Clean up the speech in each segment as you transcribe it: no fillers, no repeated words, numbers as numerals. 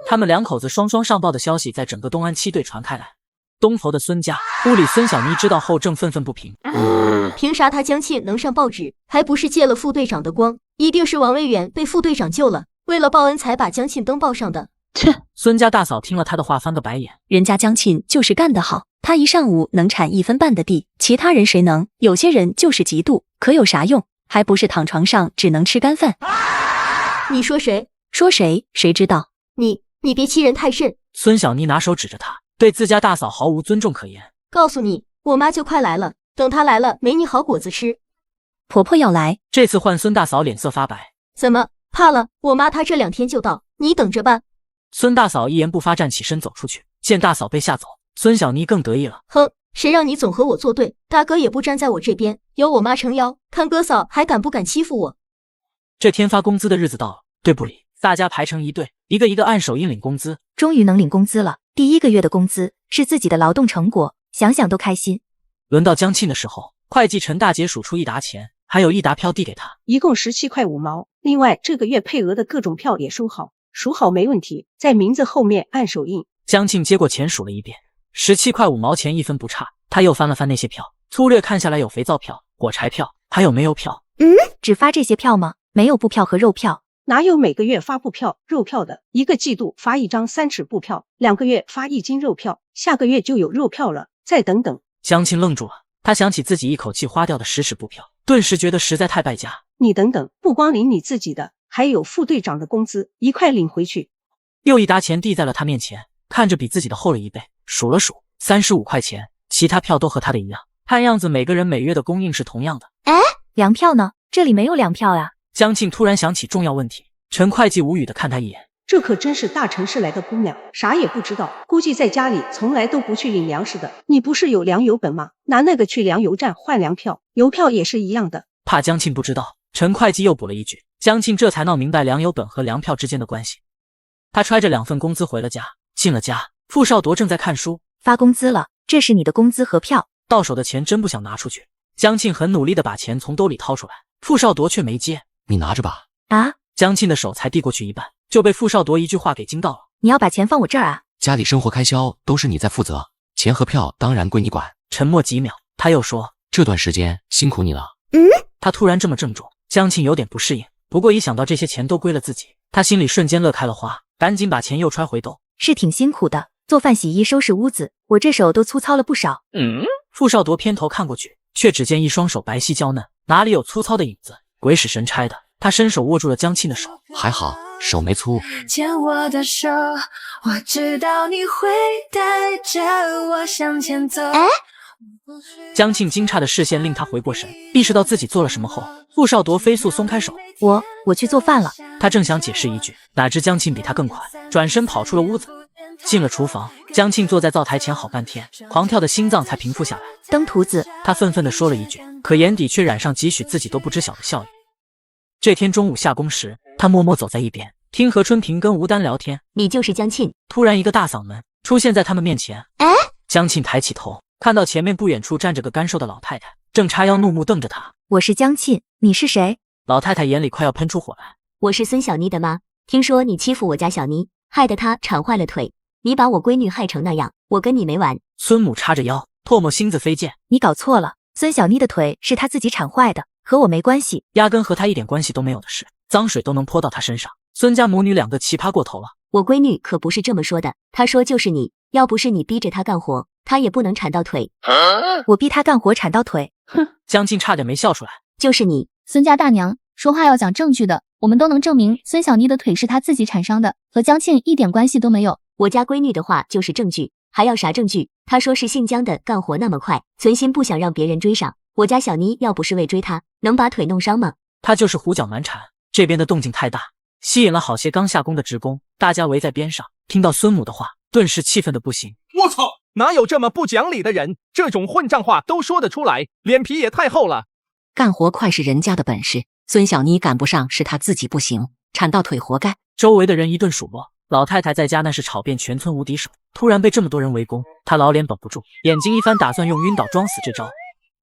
他们两口子双双上报的消息在整个东安七队传开来。东头的孙家屋里，孙小妮知道后正愤愤不平。凭啥他江庆能上报纸？还不是借了副队长的光，一定是王卫远被副队长救了，为了报恩才把江庆登报上的。切！孙家大嫂听了他的话翻个白眼，人家江庆就是干得好，他一上午能产1分半的地，其他人谁能？有些人就是嫉妒，可有啥用？还不是躺床上只能吃干饭。你说谁？说谁？谁知道？你别欺人太甚！孙小妮拿手指着他，对自家大嫂毫无尊重可言。告诉你，我妈就快来了，等她来了没你好果子吃。婆婆要来，这次换孙大嫂脸色发白。怎么怕了？我妈她这2天就到，你等着吧。孙大嫂一言不发站起身走出去，见大嫂被吓走，孙小妮更得意了。哼，谁让你总和我作对，大哥也不站在我这边，有我妈撑腰，看哥嫂还敢不敢欺负我。这天发工资的日子到了，队部里大家排成一队，一个一个按手印领工资。终于能领工资了，第1个月的工资是自己的劳动成果，想想都开心。轮到江庆的时候，会计陈大姐数出1沓钱，还有1沓票递给他，一共17块5毛。另外这个月配额的各种票也收好，数好没问题，在名字后面按手印。江庆接过钱数了一遍，17块5毛钱1分不差。他又翻了翻那些票，粗略看下来有肥皂票、火柴票，还有煤油票。只发这些票吗？没有布票和肉票？哪有每个月发布票、肉票的？1个季度发1张3尺布票，2个月发1斤肉票，下个月就有肉票了。再等等。江庆愣住了，他想起自己一口气花掉的10尺布票，顿时觉得实在太败家。你等等，不光领你自己的，还有副队长的工资，一块领回去。又1沓钱递在了他面前，看着比自己的厚了1倍，数了数，35块钱，其他票都和他的一样，看样子每个人每月的供应是同样的。粮票呢？这里没有粮票呀。江庆突然想起重要问题，陈会计无语地看他一眼。这可真是大城市来的姑娘，啥也不知道，估计在家里从来都不去领粮食的。你不是有粮油本吗？拿那个去粮油站换粮票，邮票也是一样的。怕江庆不知道，陈会计又补了一句，江庆这才闹明白粮油本和粮票之间的关系。他揣着2份工资回了家，进了家，傅少铎正在看书。发工资了，这是你的工资和票。到手的钱真不想拿出去，江庆很努力地把钱从兜里掏出来，傅少铎却没接。你拿着吧。啊！江庆的手才递过去一半，就被傅少铎一句话给惊到了。你要把钱放我这儿啊？家里生活开销都是你在负责，钱和票当然归你管。沉默几秒，他又说，这段时间辛苦你了。他突然这么郑重，江庆有点不适应，不过一想到这些钱都归了自己，他心里瞬间乐开了花，赶紧把钱又揣回兜。是挺辛苦的，做饭洗衣收拾屋子，我这手都粗糙了不少。傅少铎偏头看过去，却只见一双手白皙娇嫩，哪里有粗糙的影子，鬼使神差的。他伸手握住了江庆的手，还好手没粗。牵我的手，我知道你会带着我向前走。江庆惊诧的视线令他回过神，意识到自己做了什么后，傅少铎飞速松开手。我去做饭了。他正想解释一句，哪知江庆比他更快，转身跑出了屋子。进了厨房，江庆坐在灶台前好半天，狂跳的心脏才平复下来。登徒子，他愤愤地说了一句，可眼底却染上几许自己都不知晓的笑意。这天中午下工时，他默默走在一边，听何春平跟吴丹聊天。你就是江庆？突然一个大嗓门出现在他们面前。江庆抬起头，看到前面不远处站着个干瘦的老太太，正叉腰怒目瞪着他。我是江庆，你是谁？老太太眼里快要喷出火来。我是孙小妮的妈，听说你欺负我家小妮，害得她铲坏了腿，你把我闺女害成那样，我跟你没完。孙母叉着腰，唾沫星子飞溅。你搞错了，孙小妮的腿是她自己铲坏的，和我没关系，压根和她一点关系都没有的事，脏水都能泼到她身上。孙家母女2个奇葩过头了。我闺女可不是这么说的，她说就是你，要不是你逼着她干活，她也不能铲到腿。我逼她干活铲到腿？哼！江庆差点没笑出来。就是你，孙家大娘，说话要讲证据的，我们都能证明孙小妮的腿是她自己铲伤的，和江庆一点关系都没有。我家闺女的话就是证据，还要啥证据？她说是姓江的干活那么快，存心不想让别人追上。我家小妮要不是为追她，能把腿弄伤吗？她就是胡搅蛮缠，这边的动静太大，吸引了好些刚下工的职工，大家围在边上，听到孙母的话，顿时气愤的不行。我操，哪有这么不讲理的人？这种混账话都说得出来，脸皮也太厚了。干活快是人家的本事，孙小妮赶不上是她自己不行，铲到腿活该。周围的人一顿数落，老太太在家那是吵遍全村无敌手，突然被这么多人围攻，她老脸绷不住，眼睛一翻，打算用晕倒装死这招。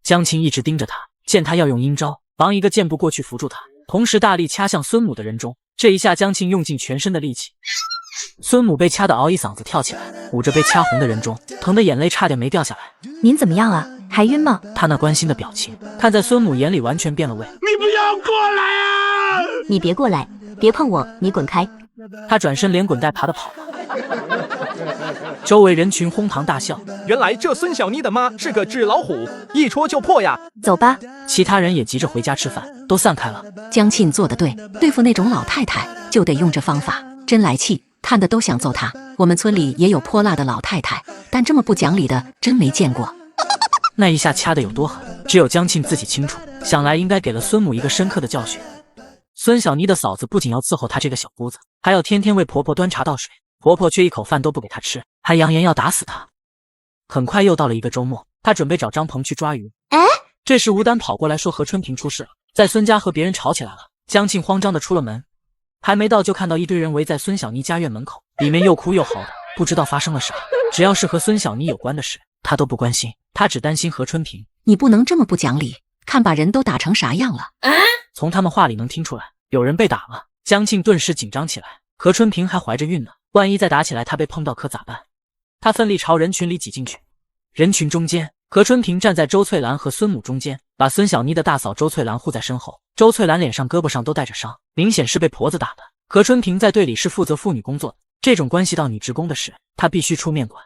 江庆一直盯着他，见他要用阴招，忙一个箭步过去扶住他，同时大力掐向孙母的人中。这一下江庆用尽全身的力气，孙母被掐得嗷一嗓子跳起来，捂着被掐红的人中，疼得眼泪差点没掉下来。您怎么样啊？还晕吗？他那关心的表情，看在孙母眼里完全变了味。你不要过来啊！你别过来，别碰我，你滚开！他转身连滚带爬的跑了。周围人群哄堂大笑。原来这孙小妮的妈是个纸老虎，一戳就破呀！走吧。其他人也急着回家吃饭，都散开了。江庆做得对，对付那种老太太就得用这方法，真来气，看的都想揍她。我们村里也有泼辣的老太太，但这么不讲理的真没见过。那一下掐得有多狠，只有江庆自己清楚。想来应该给了孙母一个深刻的教训。孙小妮的嫂子不仅要伺候她这个小姑子，还要天天为婆婆端茶倒水，婆婆却一口饭都不给她吃，还扬言要打死她。很快又到了一个周末，她准备找张鹏去抓鱼。这时吴丹跑过来说何春平出事了，在孙家和别人吵起来了。江庆慌张地出了门，还没到就看到一堆人围在孙小妮家院门口，里面又哭又嚎的，不知道发生了啥。只要是和孙小妮有关的事，他都不关心，他只担心何春平。你不能这么不讲理，看把人都打成啥样了。从他们话里能听出来，有人被打了。江庆顿时紧张起来，何春平还怀着孕呢，万一再打起来他被碰到可咋办？他奋力朝人群里挤进去。人群中间，何春平站在周翠兰和孙母中间，把孙小妮的大嫂周翠兰护在身后。周翠兰脸上胳膊上都带着伤，明显是被婆子打的。何春平在队里是负责妇女工作的，这种关系到女职工的事，他必须出面管。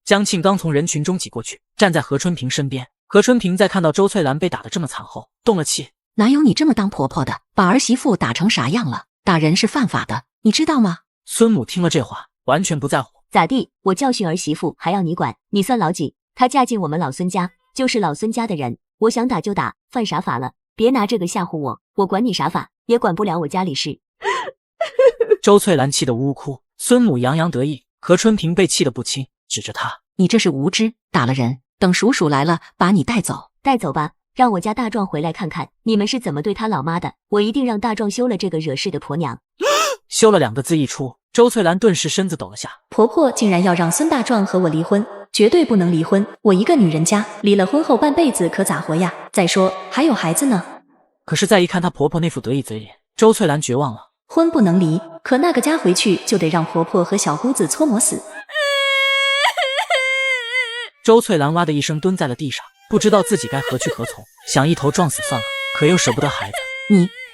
江庆刚从人群中挤过去，站在何春平身边。何春平在看到周翠兰被打得这么惨后，动了气。哪有你这么当婆婆的，把儿媳妇打成啥样了？打人是犯法的，你知道吗？孙母听了这话，完全不在乎。咋地？我教训儿媳妇还要你管？你算老几？她嫁进我们老孙家，就是老孙家的人，我想打就打，犯啥法了？别拿这个吓唬我，我管你啥法，也管不了我家里事。周翠兰气得呜呜哭，孙母洋洋得意，何春平被气得不轻，指着他：你这是无知，打了人，等叔叔来了把你带走。带走吧，让我家大壮回来看看你们是怎么对他老妈的，我一定让大壮休了这个惹事的婆娘。休了两个字一出，周翠兰顿时身子抖了下。婆婆竟然要让孙大壮和我离婚，绝对不能离婚！我一个女人家，离了婚后半辈子可咋活呀？再说还有孩子呢。可是再一看她婆婆那副得意嘴脸，周翠兰绝望了。婚不能离，可那个家回去就得让婆婆和小姑子搓磨死。周翠兰哇的一声蹲在了地上，不知道自己该何去何从，想一头撞死算了，可又舍不得孩子。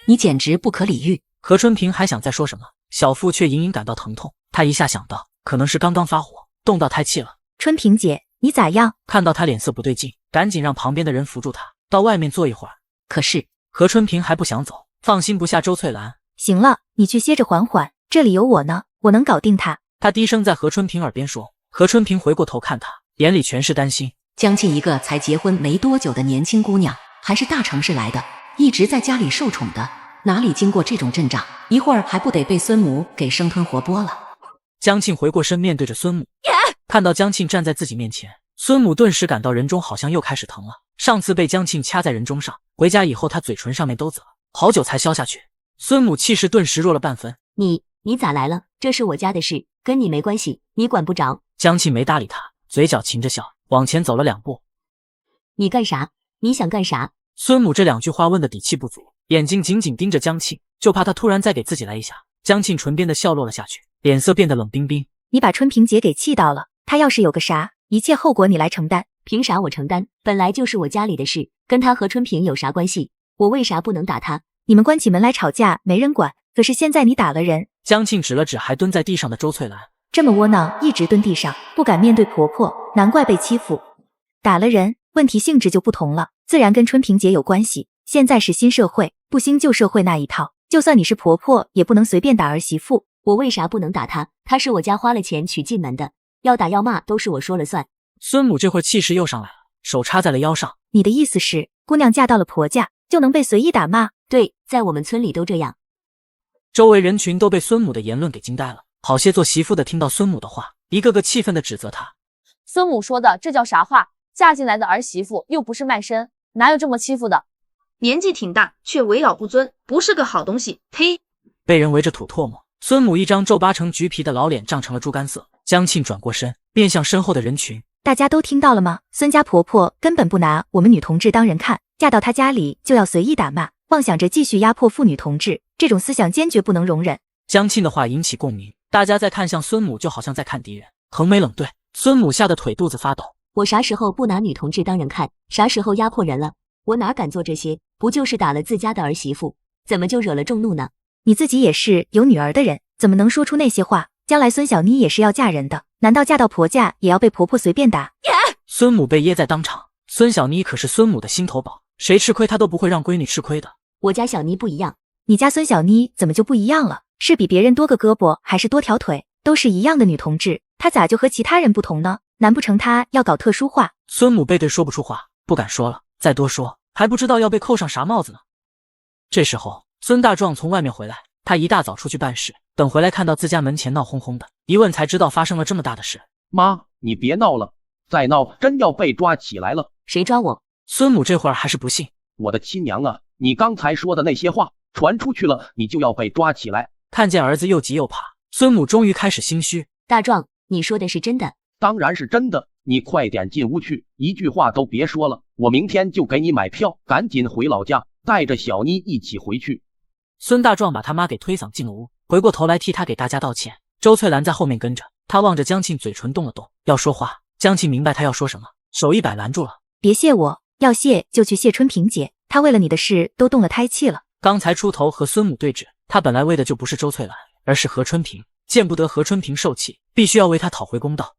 你简直不可理喻！何春平还想再说什么，小腹却隐隐感到疼痛。他一下想到，可能是刚刚发火，动到胎气了。春平姐，你咋样？看到他脸色不对劲，赶紧让旁边的人扶住他，到外面坐一会儿。可是何春平还不想走，放心不下周翠兰。行了，你去歇着缓缓，这里有我呢，我能搞定他。他低声在何春平耳边说。何春平回过头看他，眼里全是担心。江庆一个才结婚没多久的年轻姑娘，还是大城市来的，一直在家里受宠的，哪里经过这种阵仗，一会儿还不得被孙母给生吞活剥了。江庆回过身面对着孙母，看到江庆站在自己面前，孙母顿时感到人中好像又开始疼了。上次被江庆掐在人中上，回家以后她嘴唇上面都紫了，好久才消下去。孙母气势顿时弱了半分。你咋来了？这是我家的事，跟你没关系，你管不着。江庆没搭理他，嘴角噙着笑，往前走了2步。你干啥？你想干啥？孙母这2句话问的底气不足，眼睛紧紧盯着江庆，就怕他突然再给自己来一下。江庆唇边的笑落了下去，脸色变得冷冰冰。你把春平姐给气到了，她要是有个啥，一切后果你来承担。凭啥我承担？本来就是我家里的事，跟她和春平有啥关系？我为啥不能打她？你们关起门来吵架没人管，可是现在你打了人。江庆指了指还蹲在地上的周翠兰，这么窝囊，一直蹲地上，不敢面对婆婆，难怪被欺负。打了人，问题性质就不同了，自然跟春平姐有关系。现在是新社会，不兴旧社会那一套，就算你是婆婆，也不能随便打儿媳妇。我为啥不能打她？她是我家花了钱娶进门的，要打要骂都是我说了算。孙母这会儿气势又上来了，手插在了腰上。你的意思是，姑娘嫁到了婆家，就能被随意打骂？对，在我们村里都这样。周围人群都被孙母的言论给惊呆了，好些做媳妇的听到孙母的话，一个个气愤地指责她。孙母说的这叫啥话？嫁进来的儿媳妇又不是卖身，哪有这么欺负的？年纪挺大，却为老不尊，不是个好东西。呸！被人围着吐唾沫，孙母一张皱巴成橘皮的老脸涨成了猪肝色。江庆转过身，面向身后的人群。大家都听到了吗？孙家婆婆根本不拿我们女同志当人看，嫁到她家里就要随意打骂，妄想着继续压迫妇女同志，这种思想坚决不能容忍。江庆的话引起共鸣，大家在看向孙母，就好像在看敌人，横眉冷对。孙母吓得腿肚子发抖。我啥时候不拿女同志当人看？啥时候压迫人了？我哪敢做这些？不就是打了自家的儿媳妇，怎么就惹了众怒呢？你自己也是有女儿的人，怎么能说出那些话？将来孙小妮也是要嫁人的，难道嫁到婆家也要被婆婆随便打？孙母被噎在当场。孙小妮可是孙母的心头宝，谁吃亏她都不会让闺女吃亏的。我家小妮不一样。你家孙小妮怎么就不一样了？是比别人多个胳膊还是多条腿？都是一样的女同志，她咋就和其他人不同呢？难不成她要搞特殊化？孙母背对说不出话，不敢说了，再多说还不知道要被扣上啥帽子呢。这时候孙大壮从外面回来，他一大早出去办事，等回来看到自家门前闹哄哄的，一问才知道发生了这么大的事。妈，你别闹了，再闹真要被抓起来了。谁抓我？孙母这会儿还是不信。我的亲娘啊，你刚才说的那些话传出去了，你就要被抓起来。看见儿子又急又怕，孙母终于开始心虚。大壮，你说的是真的？当然是真的，你快点进屋去，一句话都别说了，我明天就给你买票，赶紧回老家，带着小妮一起回去。孙大壮把他妈给推搡进了屋，回过头来替他给大家道歉。周翠兰在后面跟着，他望着江庆，嘴唇动了动，要说话。江庆明白他要说什么，手一摆拦住了。别谢我，要谢就去谢春萍姐，她为了你的事都动了胎气了。刚才出头和孙母对峙，他本来为的就不是周翠兰，而是何春萍，见不得何春萍受气，必须要为他讨回公道。